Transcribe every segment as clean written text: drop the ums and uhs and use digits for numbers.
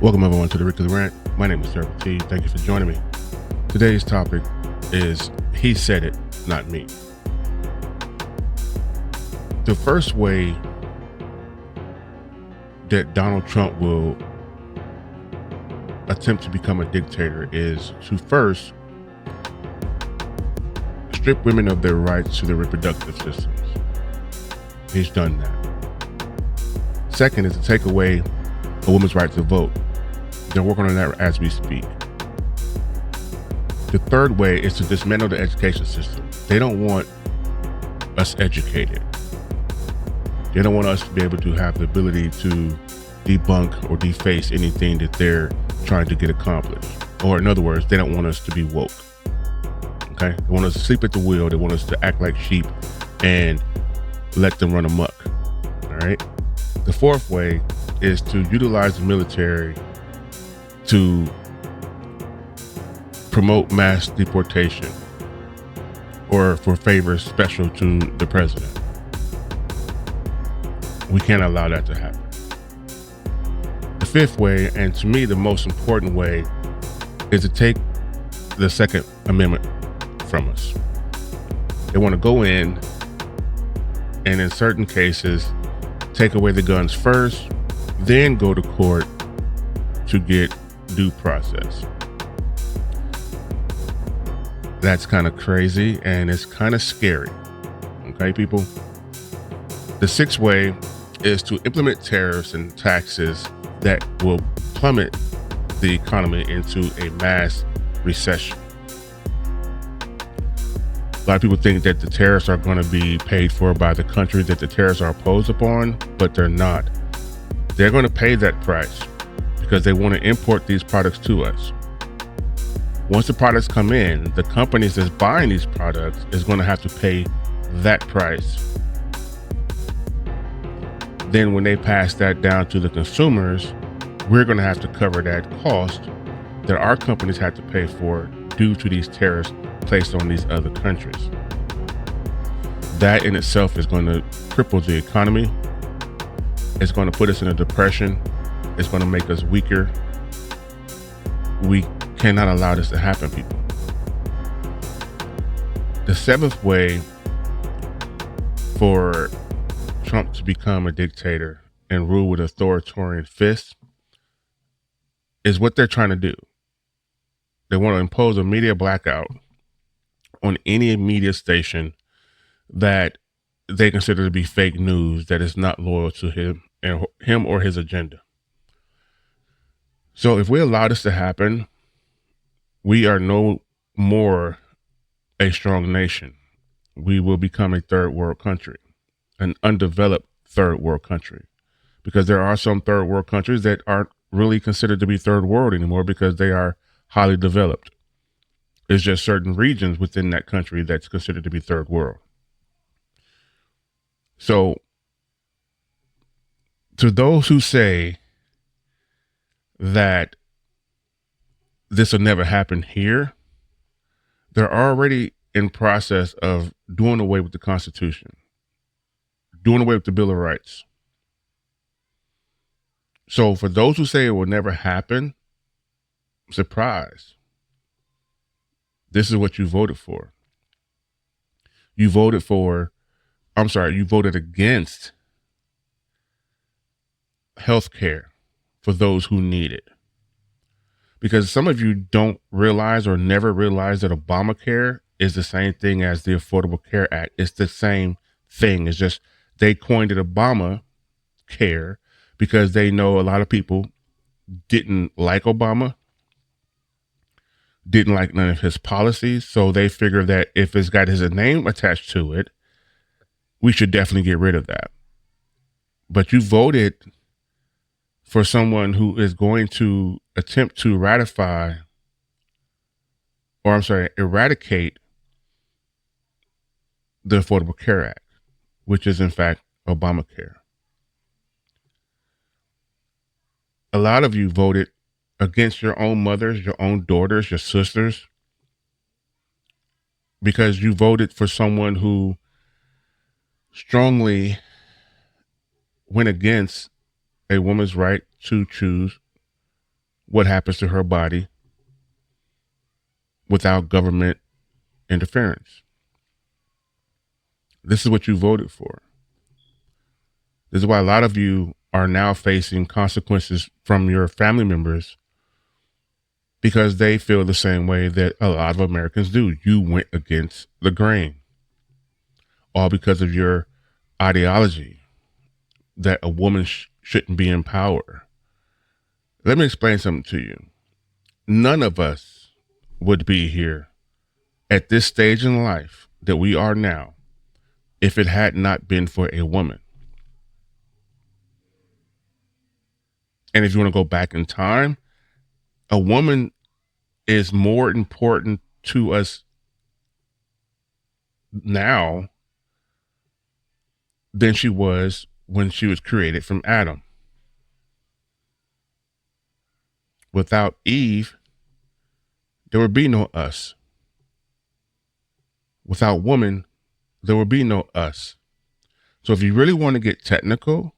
Welcome everyone to the Rick of the Rant. My name is Sarah T. Thank you for joining me. Today's topic is he said it, not me. The first way that Donald Trump will attempt to become a dictator is to first strip women of their rights to their reproductive systems. He's done that. Second is to take away a woman's right to vote. They're working on that as we speak. The third way is to dismantle the education system. They don't want us educated. They don't want us to be able to have the ability to debunk or deface anything that they're trying to get accomplished. Or in other words, they don't want us to be woke. Okay? They want us to sleep at the wheel. They want us to act like sheep and let them run amok. All right? The fourth way is to utilize the military to promote mass deportation or for favors special to the president. We can't allow that to happen. The fifth way, and to me the most important way, is to take the Second Amendment from us. They want to go in and in certain cases take away the guns first, then go to court to get due process. That's kind of crazy and it's kind of scary. Okay, people? The sixth way is to implement tariffs and taxes that will plummet the economy into a mass recession. A lot of people think that the tariffs are going to be paid for by the country that the tariffs are imposed upon, but they're not. They're going to pay that price because they want to import these products to us. Once the products come in, the companies that's buying these products is going to have to pay that price. Then when they pass that down to the consumers, we're going to have to cover that cost that our companies have to pay for due to these tariffs placed on these other countries. That in itself is going to cripple the economy. It's going to put us in a depression. It's going to make us weaker. We cannot allow this to happen, people. The seventh way for Trump to become a dictator and rule with authoritarian fists is what they're trying to do. They want to impose a media blackout on any media station that they consider to be fake news that is not loyal to him or his agenda. So if we allow this to happen, we are no more a strong nation. We will become a third world country, an undeveloped third world country, because there are some third world countries that aren't really considered to be third world anymore because they are highly developed. It's just certain regions within that country that's considered to be third world. So to those who say that this will never happen here, they're already in process of doing away with the Constitution, doing away with the Bill of Rights. So for those who say it will never happen, surprise. This is what you voted for. You voted against health care for those who need it. Because some of you don't realize or never realize that Obamacare is the same thing as the Affordable Care Act. It's the same thing. It's just they coined it Obamacare because they know a lot of people didn't like Obama, didn't like none of his policies. So they figure that if it's got his name attached to it, we should definitely get rid of that. But you voted for someone who is going to attempt to eradicate the Affordable Care Act, which is in fact Obamacare. A lot of you voted against your own mothers, your own daughters, your sisters, because you voted for someone who strongly went against a woman's right to choose what happens to her body without government interference. This is what you voted for. This is why a lot of you are now facing consequences from your family members, because they feel the same way that a lot of Americans do. You went against the grain, all because of your ideology that a woman shouldn't be in power. Let me explain something to you. None of us would be here at this stage in life that we are now if it had not been for a woman. And if you want to go back in time, a woman is more important to us now than she was when she was created from Adam. Without Eve, there would be no us. Without woman, there would be no us. So if you really want to get technical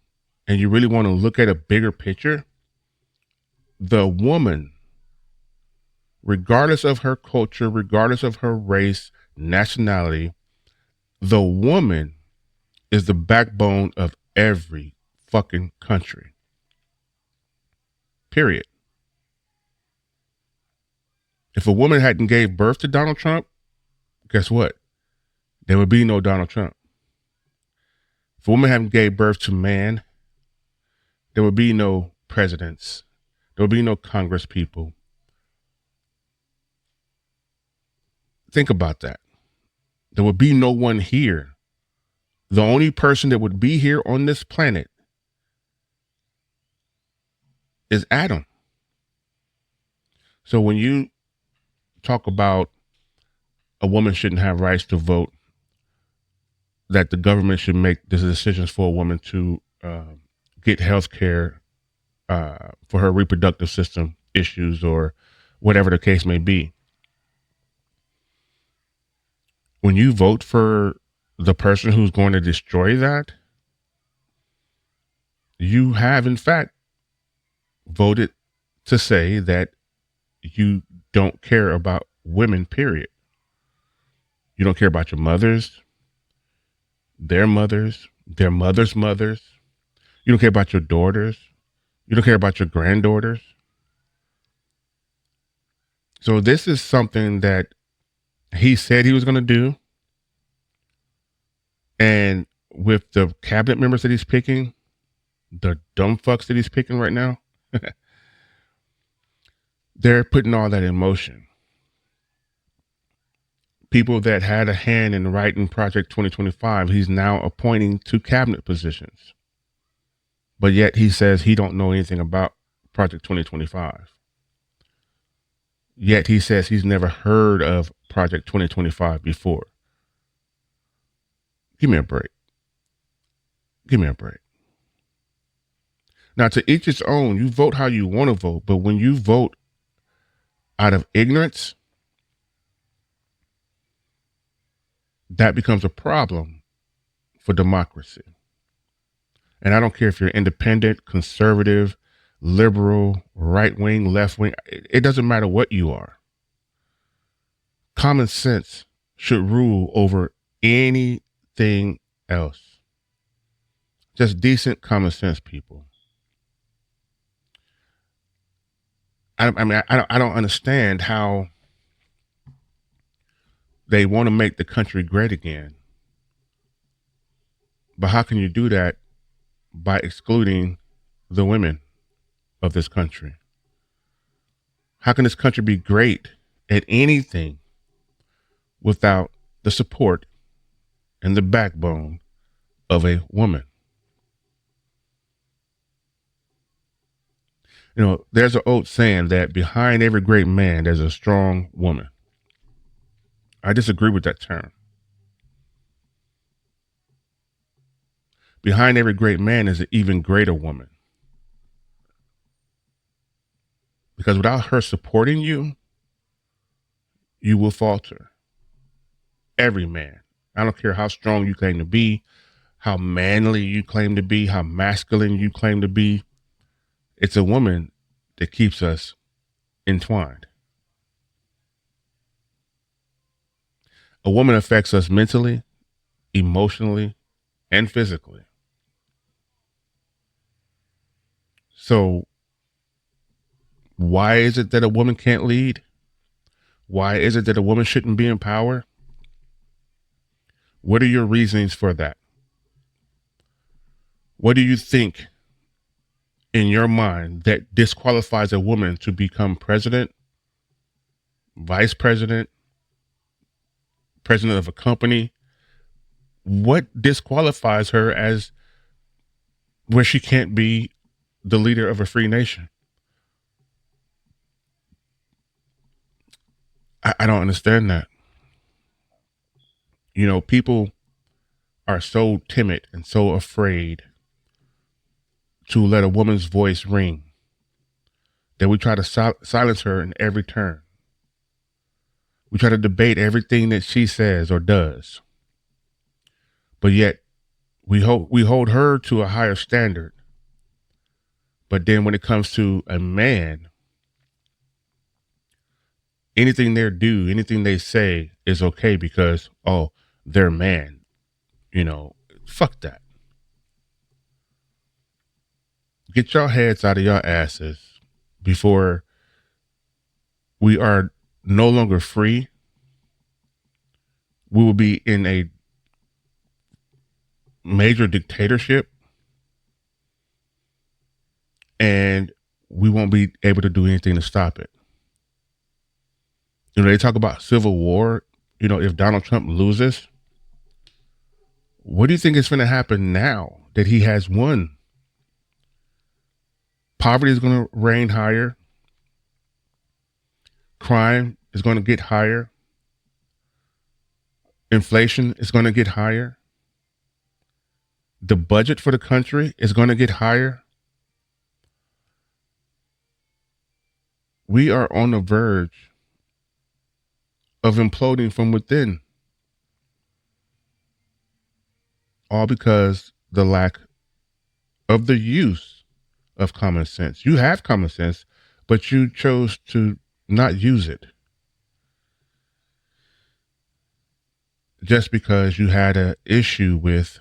and you really want to look at a bigger picture, the woman, regardless of her culture, regardless of her race, nationality, the woman is the backbone of every fucking country. Period. If a woman hadn't gave birth to Donald Trump, guess what? There would be no Donald Trump. If a woman hadn't gave birth to man, there would be no presidents. There would be no Congress people. Think about that. There would be no one here. The only person that would be here on this planet is Adam. So when you talk about a woman shouldn't have rights to vote, that the government should make the decisions for a woman to get health care for her reproductive system issues or whatever the case may be. When you vote for the person who's going to destroy that, you have, in fact, voted to say that you don't care about women, period. You don't care about your mothers, their mothers, their mothers' mothers. You don't care about your daughters. You don't care about your granddaughters. So this is something that he said he was going to do. And with the cabinet members that he's picking, the dumb fucks that he's picking right now, they're putting all that in motion. People that had a hand in writing Project 2025, he's now appointing to cabinet positions. But yet he says he don't know anything about Project 2025. Yet he says he's never heard of Project 2025 before. Give me a break. Give me a break. Now, to each its own. You vote how you want to vote, but when you vote out of ignorance, that becomes a problem for democracy. And I don't care if you're independent, conservative, liberal, right wing, left wing. It doesn't matter what you are. Common sense should rule over anything else. Just decent common sense, people. I don't understand how they want to make the country great again. But how can you do that by excluding the women of this country? How can this country be great at anything without the support and the backbone of a woman? You know, there's an old saying that behind every great man, there's a strong woman. I disagree with that term. Behind every great man is an even greater woman. Because without her supporting you, you will falter. Every man. I don't care how strong you claim to be, how manly you claim to be, how masculine you claim to be. It's a woman that keeps us entwined. A woman affects us mentally, emotionally, and physically. So, why is it that a woman can't lead? Why is it that a woman shouldn't be in power? What are your reasonings for that? What do you think in your mind that disqualifies a woman to become president, vice president, president of a company? What disqualifies her as where she can't be the leader of a free nation? I don't understand that. People are so timid and so afraid to let a woman's voice ring that we try to silence her in every turn. We try to debate everything that she says or does, but yet we hold her to a higher standard. But then when it comes to a man, anything they do, anything they say is okay because, oh, they're man. Fuck that. Get your heads out of your asses before we are no longer free. We will be in a major dictatorship and we won't be able to do anything to stop it. They talk about civil war. If Donald Trump loses, what do you think is going to happen now that he has won? Poverty is going to reign higher. Crime is going to get higher. Inflation is going to get higher. The budget for the country is going to get higher. We are on the verge of imploding from within. All because the lack of the use of common sense. You have common sense, but you chose to not use it. Just because you had an issue with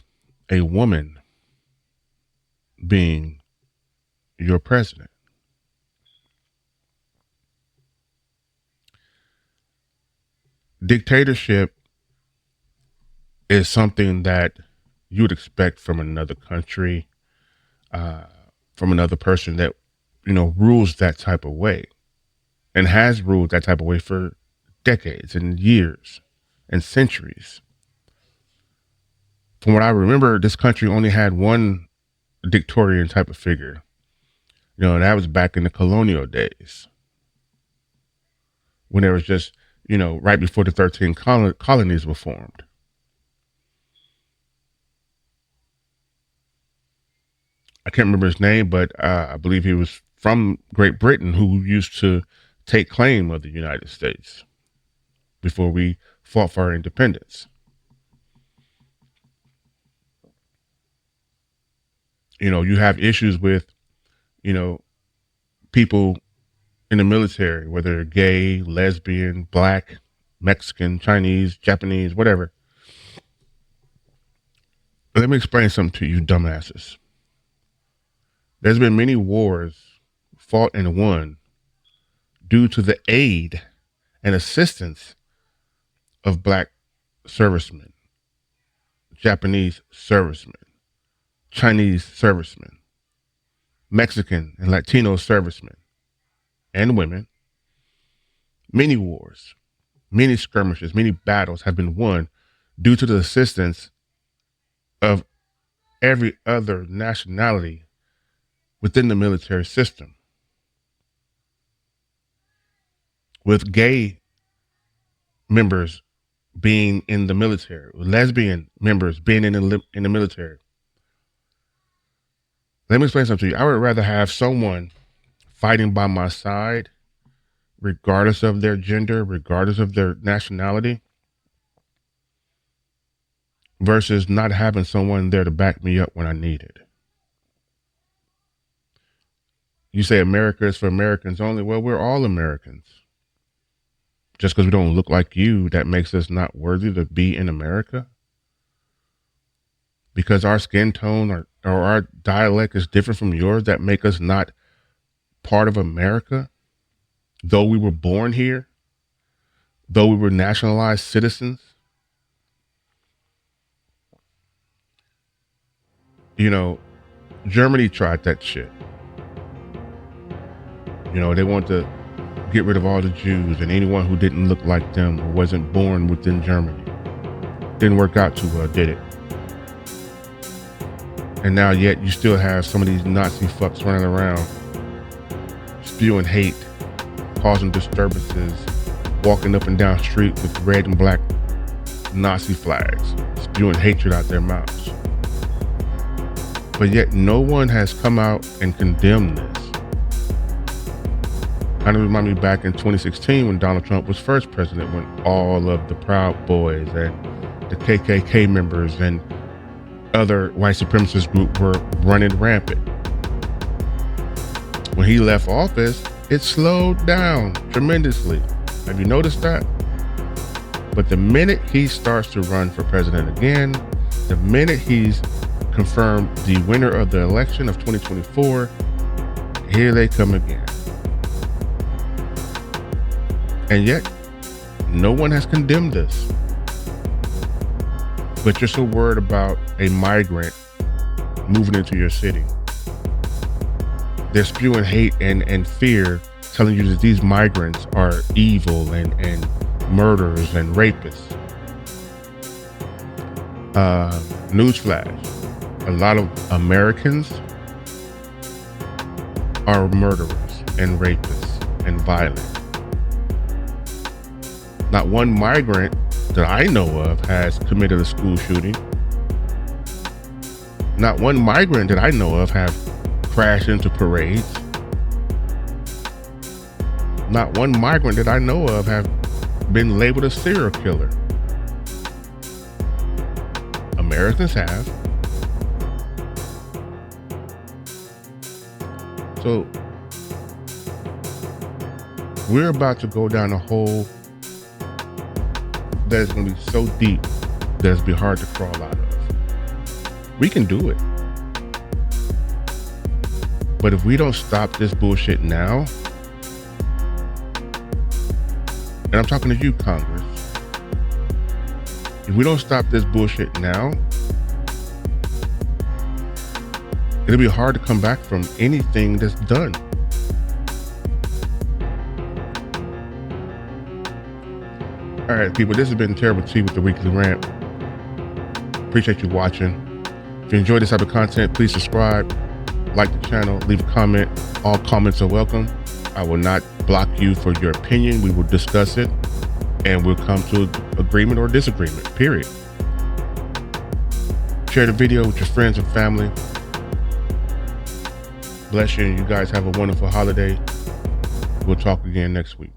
a woman being your president. Dictatorship is something that you would expect from another country, from another person that, rules that type of way and has ruled that type of way for decades and years and centuries. From what I remember, this country only had one dictatorial type of figure. And that was back in the colonial days when there was just, right before the 13 colonies were formed. I can't remember his name, but I believe he was from Great Britain who used to take claim of the United States before we fought for our independence. You have issues with, people in the military, whether they're gay, lesbian, black, Mexican, Chinese, Japanese, whatever. Let me explain something to you dumbasses. There's been many wars fought and won due to the aid and assistance of black servicemen, Japanese servicemen, Chinese servicemen, Mexican and Latino servicemen and women. Many wars, many skirmishes, many battles have been won due to the assistance of every other nationality within the military system. With gay members being in the military, with lesbian members being in the military. Let me explain something to you. I would rather have someone fighting by my side, regardless of their gender, regardless of their nationality, versus not having someone there to back me up when I need it. You say America is for Americans only. Well, we're all Americans. Just because we don't look like you, that makes us not worthy to be in America? Because our skin tone or our dialect is different from yours, that make us not part of America? Though we were born here? Though we were nationalized citizens? You know, Germany tried that shit. You know, they want to get rid of all the Jews and anyone who didn't look like them or wasn't born within Germany. Didn't work out too well, did it? And now yet you still have some of these Nazi fucks running around spewing hate, causing disturbances, walking up and down street with red and black Nazi flags, spewing hatred out their mouths. But yet no one has come out and condemned this. Kind of remind me back in 2016 when Donald Trump was first president, when all of the Proud Boys and the KKK members and other white supremacist group were running rampant. When he left office, it slowed down tremendously. Have you noticed that? But the minute he starts to run for president again, the minute he's confirmed the winner of the election of 2024, here they come again. And yet, no one has condemned this. But you're so worried about a migrant moving into your city. They're spewing hate and fear, telling you that these migrants are evil and murderers and rapists. Newsflash, a lot of Americans are murderers and rapists and violent. Not one migrant that I know of has committed a school shooting. Not one migrant that I know of have crashed into parades. Not one migrant that I know of have been labeled a serial killer. Americans have. So we're about to go down a hole that is going to be so deep that it's be hard to crawl out of. We can do it. But if we don't stop this bullshit now, and I'm talking to you, Congress, if we don't stop this bullshit now, it'll be hard to come back from anything that's done. All right, people, this has been Terrible T with the Weekly Rant. Appreciate you watching. If you enjoyed this type of content, please subscribe, like the channel, leave a comment. All comments are welcome. I will not block you for your opinion. We will discuss it and we'll come to agreement or disagreement, period. Share the video with your friends and family. Bless you, and you guys have a wonderful holiday. We'll talk again next week.